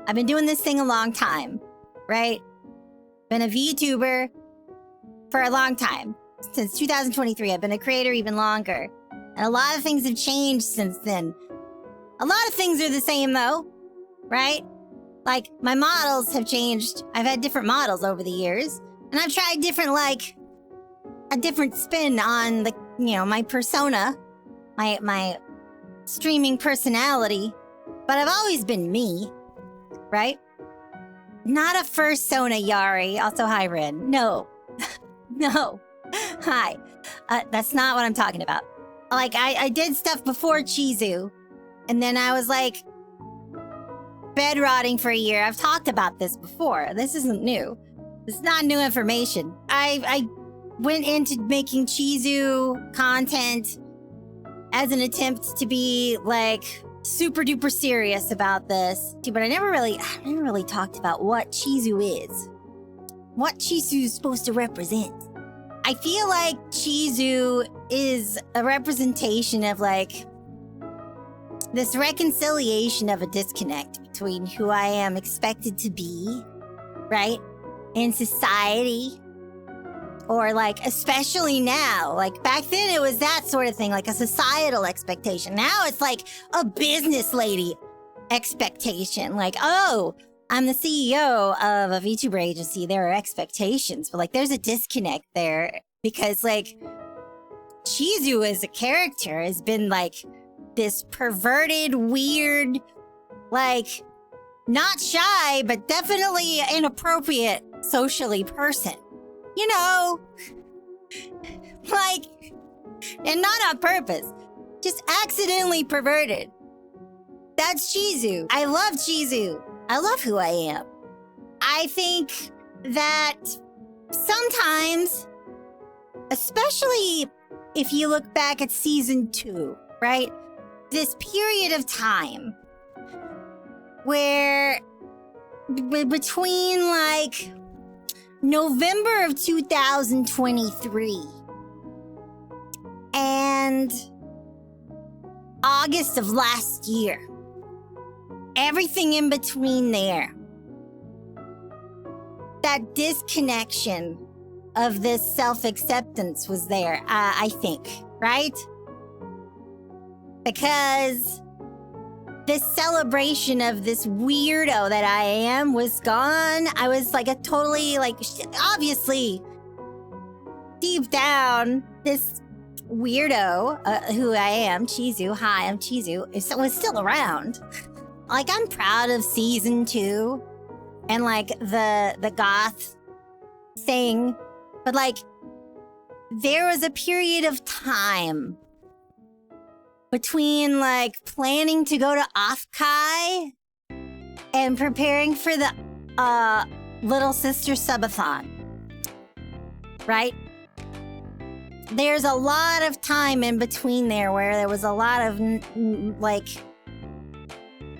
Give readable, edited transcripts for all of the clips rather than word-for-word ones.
I've been doing this thing a long time, right? Been a VTuber for a long time. Since 2023, I've been a creator even longer. And a lot of things have changed since then. A lot of things are the same though, right? Like, my models have changed. I've had different models over the years. And I've tried different, like, a different spin on the, my persona, my streaming personality. But I've always been me, right? Not a fursona, Yari. Also, hi, Rin. No. No. Hi. That's not what I'm talking about. Like, I did stuff before Chizu. And then I was, like, bed rotting for a year. I've talked about this before. This isn't new. This is not new information. I went into making Chizu content as an attempt to be, like, super duper serious about this. But I never really talked about what Chizu is. What Chizu is supposed to represent. I feel like Chizu is a representation of, like, this reconciliation of a disconnect between who I am expected to be, right? In society. Or, like, especially now. Like, back then it was that sort of thing, like a societal expectation. Now it's like a business lady expectation. Like, oh, I'm the CEO of a VTuber agency. There are expectations. But, like, there's a disconnect there. Because, like, Chizu as a character has been, like, this perverted, weird, like, not shy, but definitely inappropriate socially person. You know, like, and not on purpose, just accidentally perverted. That's Chizu. I love Chizu. I love who I am. I think that sometimes, especially if you look back at season 2, right? This period of time where between, like, November of 2023 and August of last year, everything in between there, that disconnection of this self-acceptance was there, I think, right? Because this celebration of this weirdo that I am was gone. I was like a totally, like, obviously, deep down, this weirdo who I am, Chizu, hi, I'm Chizu, was still around. Like, I'm proud of season 2 and, like, the goth thing. But, like, there was a period of time between, like, planning to go to Off-Kai and preparing for the Little Sister Subathon, right? There's a lot of time in between there where there was a lot of, like,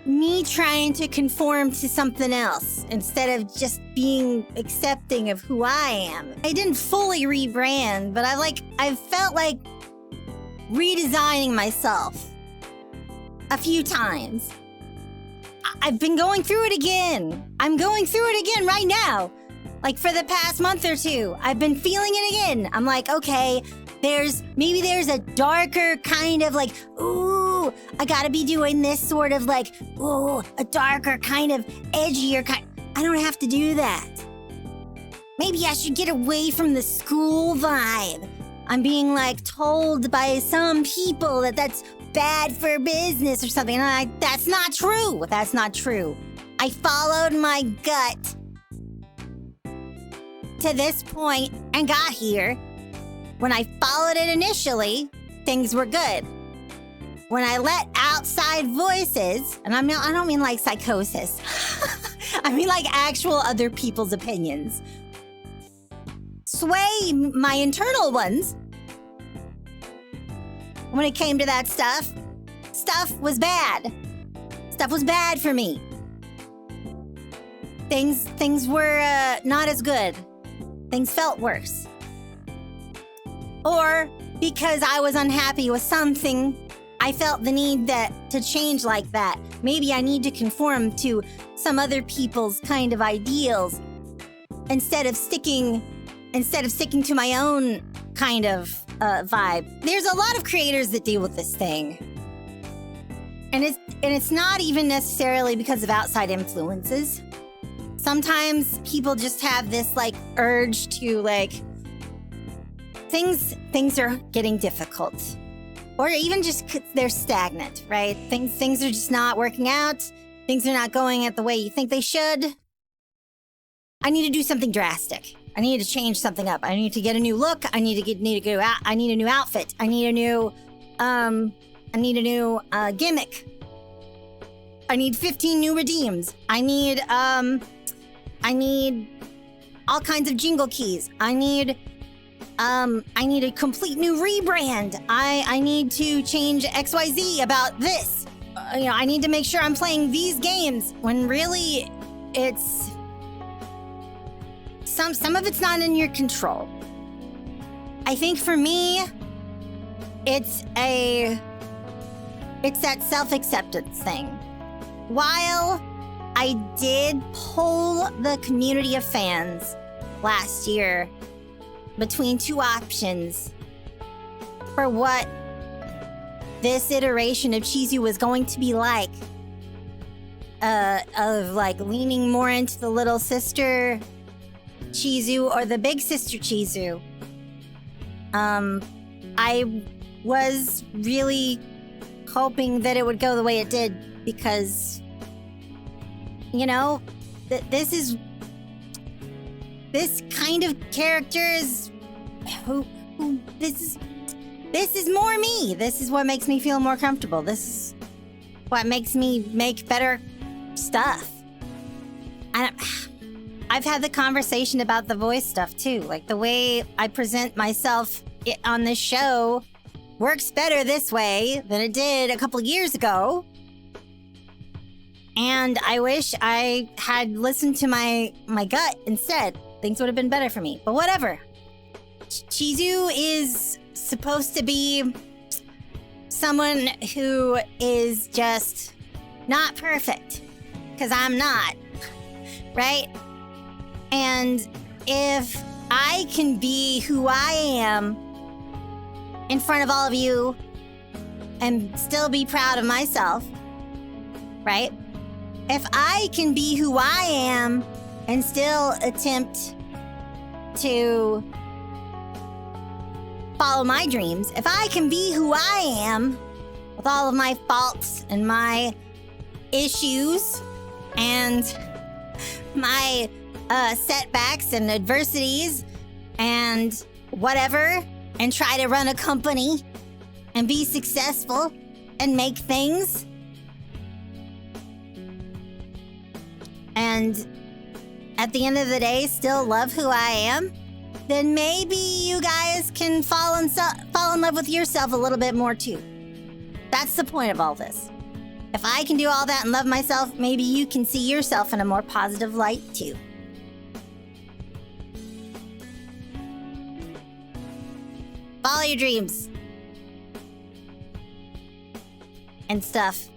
me trying to conform to something else instead of just being accepting of who I am. I didn't fully rebrand, but I felt like redesigning myself a few times. I've been going through it again. I'm going through it again right now. Like, for the past month or two, I've been feeling it again. I'm like, okay, maybe there's a darker kind of, like, ooh, I gotta be doing this sort of, like, ooh, a darker kind of edgier kind. I don't have to do that. Maybe I should get away from the school vibe. I'm being, like, told by some people that that's bad for business or something. And that's not true. That's not true. I followed my gut to this point and got here. When I followed it initially, things were good. When I let outside voices, and I don't mean like psychosis. I mean like actual other people's opinions, sway my internal ones. When it came to that stuff was bad. Stuff was bad for me. Things were not as good. Things felt worse. Or because I was unhappy with something, I felt the need to change like that. maybe I need to conform to some other people's kind of ideals instead of sticking to my own kind of vibe. There's a lot of creators that deal with this thing. And it's not even necessarily because of outside influences. Sometimes people just have this like urge to like things are getting difficult. Or even just they're stagnant, right? Things are just not working out. Things are not going at the way you think they should. I need to do something drastic. I need to change something up. I need to get a new look. I need to go out. I need a new outfit. I need a new gimmick. I need 15 new redeems. I need all kinds of jingle keys. I need a complete new rebrand. I need to change XYZ about this. I need to make sure I'm playing these games when really it's some of it's not in your control. I think for me, it's that self-acceptance thing. While I did poll the community of fans last year between two options for what this iteration of Chizu was going to be like, of like leaning more into the little sister Chizu or the big sister Chizu. I was really hoping that it would go the way it did because, this kind of character is this is more me. This is what makes me feel more comfortable. This is what makes me make better stuff. I've had the conversation about the voice stuff too. Like the way I present myself on this show works better this way than it did a couple years ago. And I wish I had listened to my gut instead. Things would have been better for me. But whatever. Chizu is supposed to be someone who is just not perfect. Because I'm not. Right? And if I can be who I am in front of all of you and still be proud of myself, right? If I can be who I am and still attempt to follow my dreams, if I can be who I am with all of my faults and my issues and my setbacks and adversities and whatever, and try to run a company and be successful and make things, and at the end of the day still love who I am, then maybe you guys can fall in love with yourself a little bit more too. That's the point of all this. If I can do all that and love myself, maybe you can see yourself in a more positive light too. Follow your dreams. And stuff.